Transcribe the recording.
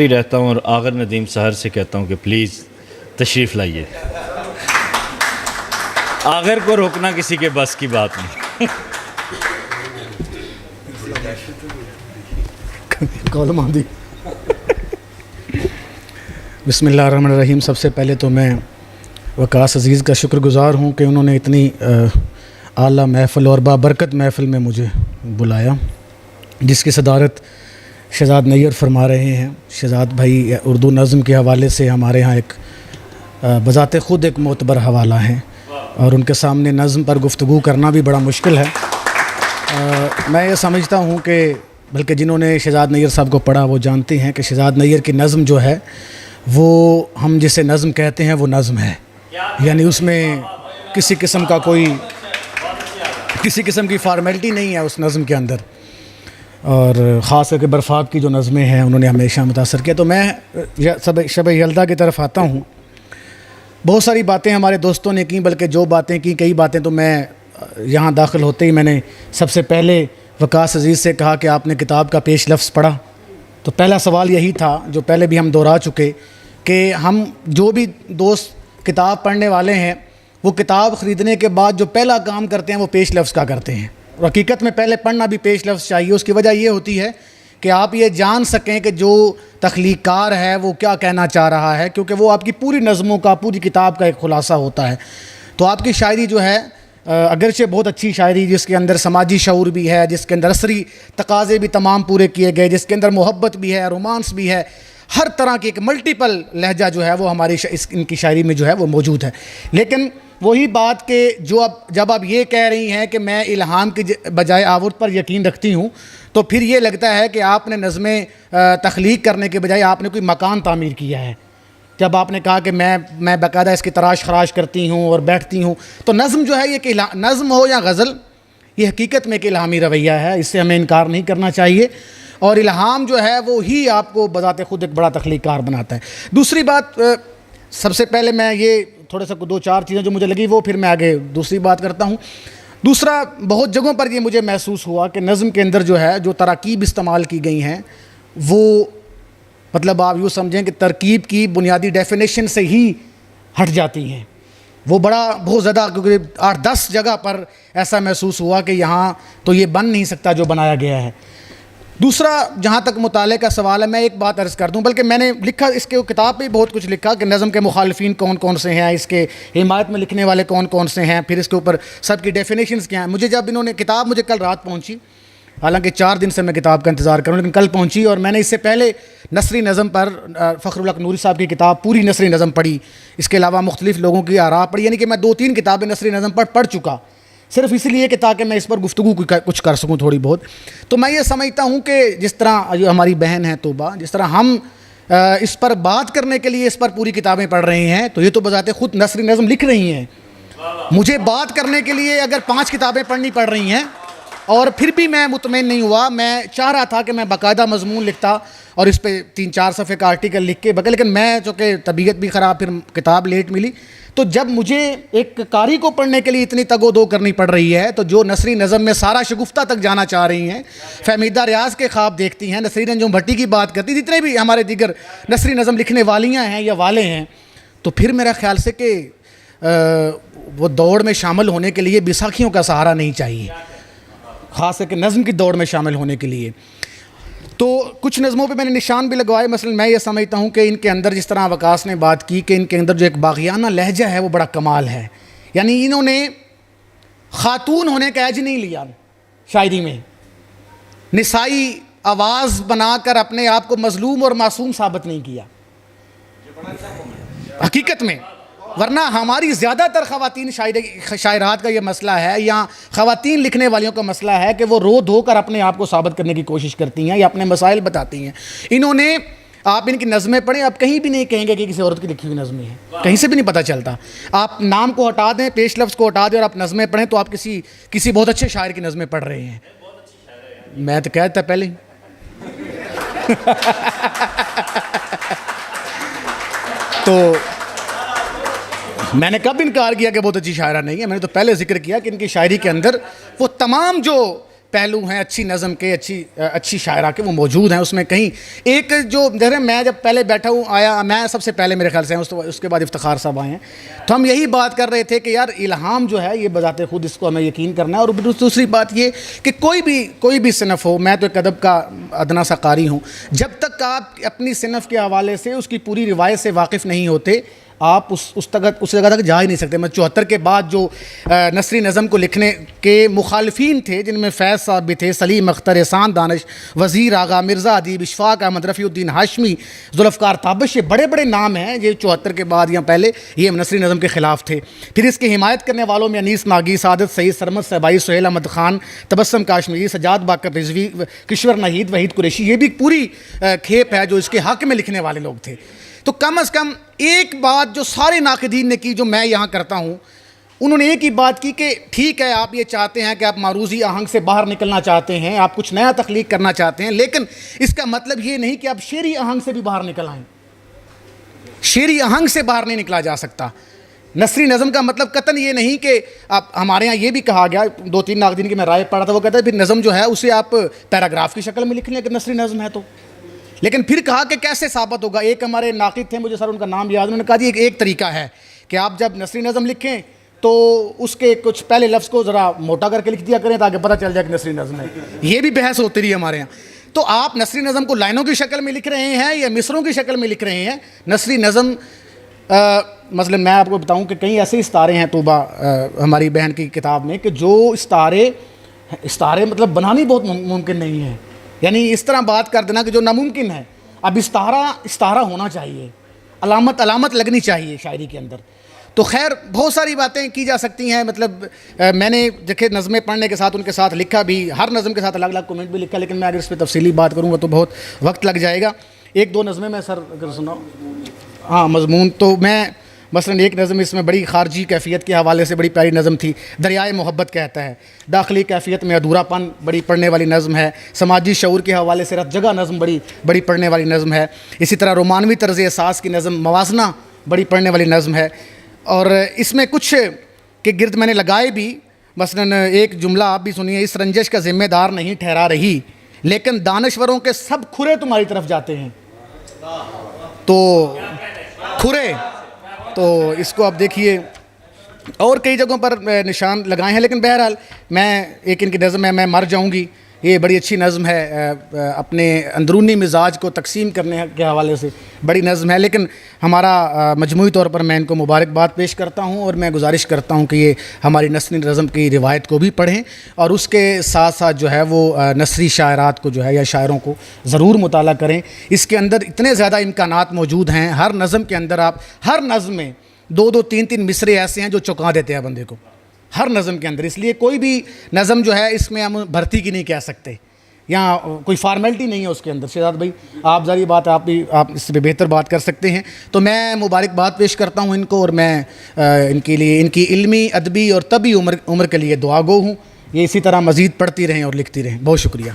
ہی رہتا ہوں اور آغر ندیم سحر سے کہتا ہوں کہ پلیز تشریف لائیے. آغر کو روکنا کسی کے بس کی بات نہیں. بسم اللہ الرحمن الرحیم. سب سے پہلے تو میں وقاص عزیز کا شکر گزار ہوں کہ انہوں نے اتنی اعلیٰ محفل اور بابرکت محفل میں مجھے بلایا، جس کی صدارت شہزاد نیّر فرما رہے ہیں. شہزاد بھائی اردو نظم کے حوالے سے ہمارے ہاں ایک بذات خود ایک معتبر حوالہ ہیں، اور ان کے سامنے نظم پر گفتگو کرنا بھی بڑا مشکل ہے. میں یہ سمجھتا ہوں کہ بلکہ جنہوں نے شہزاد نیّر صاحب کو پڑھا وہ جانتے ہیں کہ شہزاد نیّر کی نظم جو ہے وہ ہم جسے نظم کہتے ہیں وہ نظم ہے، یعنی اس میں کسی قسم کی فارمیلٹی نہیں ہے اس نظم کے اندر. اور خاص کر کے برفاب کی جو نظمیں ہیں انہوں نے ہمیشہ متاثر کیا. تو میں شب یلدا کی طرف آتا ہوں. بہت ساری باتیں ہمارے دوستوں نے کی، بلکہ جو باتیں کی کئی باتیں تو میں یہاں داخل ہوتے ہی میں نے سب سے پہلے وقاص عزیز سے کہا کہ آپ نے کتاب کا پیش لفظ پڑھا. تو پہلا سوال یہی تھا جو پہلے بھی ہم دہرا چکے کہ ہم جو بھی دوست کتاب پڑھنے والے ہیں وہ کتاب خریدنے کے بعد جو پہلا کام کرتے ہیں وہ پیش لفظ کا کرتے ہیں. اور حقیقت میں پہلے پڑھنا بھی پیش لفظ چاہیے. اس کی وجہ یہ ہوتی ہے کہ آپ یہ جان سکیں کہ جو تخلیق کار ہے وہ کیا کہنا چاہ رہا ہے، کیونکہ وہ آپ کی پوری نظموں کا، پوری کتاب کا ایک خلاصہ ہوتا ہے. تو آپ کی شاعری جو ہے اگرچہ بہت اچھی شاعری، جس کے اندر سماجی شعور بھی ہے، جس کے اندر عصری تقاضے بھی تمام پورے کیے گئے، جس کے اندر محبت بھی ہے، رومانس بھی ہے، ہر طرح کی ایک ملٹیپل لہجہ جو ہے وہ ہماری ان کی شاعری میں جو ہے وہ موجود ہے. لیکن وہی بات کہ جب آپ یہ کہہ رہی ہیں کہ میں الہام کی بجائے آورت پر یقین رکھتی ہوں، تو پھر یہ لگتا ہے کہ آپ نے نظمیں تخلیق کرنے کے بجائے آپ نے کوئی مکان تعمیر کیا ہے. جب آپ نے کہا کہ میں باقاعدہ اس کی تراش خراش کرتی ہوں اور بیٹھتی ہوں، تو نظم جو ہے یہ کہ نظم ہو یا غزل، یہ حقیقت میں ایک الہامی رویہ ہے، اس سے ہمیں انکار نہیں کرنا چاہیے. اور الہام جو ہے وہ ہی آپ کو بذات خود ایک بڑا تخلیق کار بناتا ہے. دوسری بات، سب سے پہلے میں یہ تھوڑا سا دو چار چیزیں جو مجھے لگی وہ پھر میں آگے دوسری بات کرتا ہوں. دوسرا، بہت جگہوں پر یہ مجھے محسوس ہوا کہ نظم کے اندر جو ہے جو تراکیب استعمال کی گئی ہیں وہ مطلب آپ یوں سمجھیں کہ ترکیب کی بنیادی ڈیفینیشن سے ہی ہٹ جاتی ہیں. وہ بہت زیادہ، کیونکہ 8-10 جگہ پر ایسا محسوس ہوا کہ یہاں تو یہ بن نہیں سکتا جو بنایا گیا ہے. دوسرا، جہاں تک مطالعے کا سوال ہے، میں ایک بات عرض کر دوں، بلکہ میں نے لکھا اس کے کتاب پہ بہت کچھ لکھا کہ نظم کے مخالفین کون کون سے ہیں، اس کے حمایت میں لکھنے والے کون کون سے ہیں، پھر اس کے اوپر سب کی ڈیفینیشنز کیا ہیں. مجھے جب انہوں نے کتاب مجھے کل رات پہنچی، حالانکہ 4 دن سے میں کتاب کا انتظار کروں، لیکن کل پہنچی، اور میں نے اس سے پہلے نثری نظم پر فخر الحق نوری صاحب کی کتاب پوری نثری نظم پڑھی، اس کے علاوہ مختلف لوگوں کی آراء پڑھی، یعنی کہ میں 2-3 کتابیں نثری نظم پر پڑھ چکا، صرف اس لیے کہ تاکہ میں اس پر گفتگو کچھ کر سکوں تھوڑی بہت. تو میں یہ سمجھتا ہوں کہ جس طرح جو ہماری بہن ہے توبہ، جس طرح ہم اس پر بات کرنے کے لیے اس پر پوری کتابیں پڑھ رہے ہیں، تو یہ تو بذات خود نثری نظم لکھ رہی ہیں. مجھے بات کرنے کے لیے اگر 5 کتابیں پڑھنی پڑ رہی ہیں اور پھر بھی میں مطمئن نہیں ہوا. میں چاہ رہا تھا کہ میں باقاعدہ مضمون لکھتا اور اس پہ 3-4 صفحے کا آرٹیکل لکھ کے لیکن میں چونکہ طبیعت بھی خراب، پھر کتاب لیٹ ملی، تو جب مجھے ایک قاری کو پڑھنے کے لیے اتنی تگ و دو کرنی پڑ رہی ہے، تو جو نثری نظم میں سارا شگفتہ تک جانا چاہ رہی ہیں، فہمیدہ ریاض کے خواب دیکھتی ہیں، نصیر انجم بھٹی کی بات کرتی، جتنے بھی ہمارے دیگر نثری نظم لکھنے والیاں ہیں یا والے ہیں، تو پھر میرا خیال سے کہ وہ دوڑ میں شامل ہونے کے لیے بیساکھیوں کا سہارا نہیں چاہیے، خاص کر کے نظم کی دوڑ میں شامل ہونے کے لیے. تو کچھ نظموں پہ میں نے نشان بھی لگوائے. مثلا میں یہ سمجھتا ہوں کہ ان کے اندر، جس طرح وقاص نے بات کی کہ ان کے اندر جو ایک باغیانہ لہجہ ہے وہ بڑا کمال ہے. یعنی انہوں نے خاتون ہونے کا ایج نہیں لیا شاعری میں، نسائی آواز بنا کر اپنے آپ کو مظلوم اور معصوم ثابت نہیں کیا حقیقت میں. ورنہ ہماری زیادہ تر خواتین شاعرات کا یہ مسئلہ ہے، یا خواتین لکھنے والیوں کا مسئلہ ہے کہ وہ رو دھو کر اپنے آپ کو ثابت کرنے کی کوشش کرتی ہیں یا اپنے مسائل بتاتی ہیں. انہوں نے، آپ ان کی نظمیں پڑھیں، آپ کہیں بھی نہیں کہیں گے کہ کسی عورت کی لکھی ہوئی نظمیں ہیں، کہیں سے بھی نہیں پتہ چلتا. آپ نام کو ہٹا دیں، پیش لفظ کو ہٹا دیں اور آپ نظمیں پڑھیں تو آپ کسی بہت اچھے شاعر کی نظمیں پڑھ رہے ہیں. میں تو کہتا پہلے تو میں نے کب انکار کیا کہ بہت اچھی شاعرہ نہیں ہے؟ میں نے تو پہلے ذکر کیا کہ ان کی شاعری کے اندر وہ تمام جو پہلو ہیں اچھی نظم کے، اچھی شاعرہ کے، وہ موجود ہیں اس میں کہیں ایک جو جیسے میں جب پہلے بیٹھا ہوں آیا، میں سب سے پہلے میرے خیال سے اس کے بعد افتخار صاحب آئے ہیں، تو ہم یہی بات کر رہے تھے کہ یار الہام جو ہے یہ بذات خود اس کو ہمیں یقین کرنا ہے. اور دوسری بات یہ کہ کوئی بھی صنف ہو، میں تو ایک ادب کا ادنا سا قاری ہوں، جب تک آپ اپنی صنف کے حوالے سے اس کی پوری روایت سے واقف نہیں ہوتے آپ اس جگہ تک جا ہی نہیں سکتے. میں 74 کے بعد جو نثری نظم کو لکھنے کے مخالفین تھے، جن میں فیض صاحب بھی تھے، سلیم اختر، احسان دانش، وزیر آغا، مرزا ادیب، اشفاق احمد، رفیع الدین ہاشمی، ذوالفقار تابش، یہ بڑے بڑے نام ہیں یہ 74 کے بعد یا پہلے یہ نثری نظم کے خلاف تھے. پھر اس کی حمایت کرنے والوں میں انیس ناگی، سعادت سعید، سرمد صہبائی، سہیل احمد خان، تبسم کاشمیری، سجاد باقر رضوی، کشور نحید، وحید قریشی، یہ بھی پوری کھیپ ہے جو اس کے حق میں لکھنے والے لوگ تھے. تو کم از کم ایک بات جو سارے ناقدین نے کی، جو میں یہاں کرتا ہوں، انہوں نے ایک ہی بات کی کہ ٹھیک ہے آپ یہ چاہتے ہیں کہ آپ معروضی آہنگ سے باہر نکلنا چاہتے ہیں، آپ کچھ نیا تخلیق کرنا چاہتے ہیں، لیکن اس کا مطلب یہ نہیں کہ آپ شعری آہنگ سے بھی باہر نکل آئیں. شعری آہنگ سے باہر نہیں نکلا جا سکتا. نثری نظم کا مطلب قطعاً یہ نہیں کہ آپ، ہمارے ہاں یہ بھی کہا گیا، 2-3 ناقدین کی میں رائے پڑھا تھا، وہ کہتا ہے پھر نظم جو ہے اسے آپ پیراگراف کی شکل میں لکھ لیں اگر نثری نظم ہے تو. لیکن پھر کہا کہ کیسے ثابت ہوگا. ایک ہمارے ناقد تھے، مجھے سر ان کا نام یاد، انہوں نے کہا جی ایک طریقہ ہے کہ آپ جب نثری نظم لکھیں تو اس کے کچھ پہلے لفظ کو ذرا موٹا کر کے لکھ دیا کریں تاکہ پتہ چل جائے کہ نثری نظم ہے. یہ بھی بحث ہوتی رہی ہمارے یہاں. تو آپ نثری نظم کو لائنوں کی شکل میں لکھ رہے ہیں یا مصروں کی شکل میں لکھ رہے ہیں. نثری نظم مثلا میں آپ کو بتاؤں کہ کئی ایسے استعارے ہیں طوبہ ہماری بہن کی کتاب میں کہ جو استعارے مطلب بنانی بہت ممکن نہیں ہے. یعنی اس طرح بات کر دینا کہ جو ناممکن ہے. اب استعارہ ہونا چاہیے، علامت لگنی چاہیے شاعری کے اندر. تو خیر بہت ساری باتیں کی جا سکتی ہیں. مطلب میں نے دیکھے نظمیں پڑھنے کے ساتھ ان کے ساتھ لکھا بھی، ہر نظم کے ساتھ الگ الگ کومنٹ بھی لکھا، لیکن میں اگر اس پہ تفصیلی بات کروں گا تو بہت وقت لگ جائے گا. 1-2 نظمیں میں سر اگر سناؤں، ہاں مضمون تو میں مثلا ایک نظم اس میں بڑی خارجی کیفیت کے حوالے سے بڑی پیاری نظم تھی، دریائے محبت کہتا ہے. داخلی کیفیت میں ادھورا پن بڑی پڑھنے والی نظم ہے. سماجی شعور کے حوالے سے رت جگہ نظم بڑی پڑھنے والی نظم ہے. اسی طرح رومانوی طرز احساس کی نظم موازنہ بڑی پڑھنے والی نظم ہے. اور اس میں کچھ کے گرد میں نے لگائے بھی، مثلا ایک جملہ آپ بھی سنیے، اس رنجش کا ذمہ دار نہیں ٹھہرا رہی لیکن دانشوروں کے سب کھرے تمہاری طرف جاتے ہیں. تو کھرے، تو اس کو آپ دیکھیے. اور کئی جگہوں پر نشان لگائے ہیں، لیکن بہرحال میں ایک ان کی نظم ہے میں مر جاؤں گی، یہ بڑی اچھی نظم ہے، اپنے اندرونی مزاج کو تقسیم کرنے کے حوالے سے بڑی نظم ہے. لیکن ہمارا مجموعی طور پر میں ان کو مبارکباد پیش کرتا ہوں اور میں گزارش کرتا ہوں کہ یہ ہماری نثری نظم کی روایت کو بھی پڑھیں اور اس کے ساتھ ساتھ جو ہے وہ نثری شاعرات کو جو ہے یا شاعروں کو ضرور مطالعہ کریں. اس کے اندر اتنے زیادہ امکانات موجود ہیں. ہر نظم کے اندر آپ ہر نظم میں 2-2 3-3 مصرے ایسے ہیں جو چونکا دیتے ہیں بندے کو ہر نظم کے اندر. اس لیے کوئی بھی نظم جو ہے اس میں ہم بھرتی کی نہیں کہہ سکتے، یہاں کوئی فارمیلٹی نہیں ہے اس کے اندر. شہزاد بھائی آپ ذرا بات آپ اس سے بہتر بات کر سکتے ہیں. تو میں مبارکباد پیش کرتا ہوں ان کو اور میں ان کے لیے ان کی علمی، ادبی اور طبی عمر کے لیے دعا گو ہوں. یہ اسی طرح مزید پڑھتی رہیں اور لکھتی رہیں. بہت شکریہ.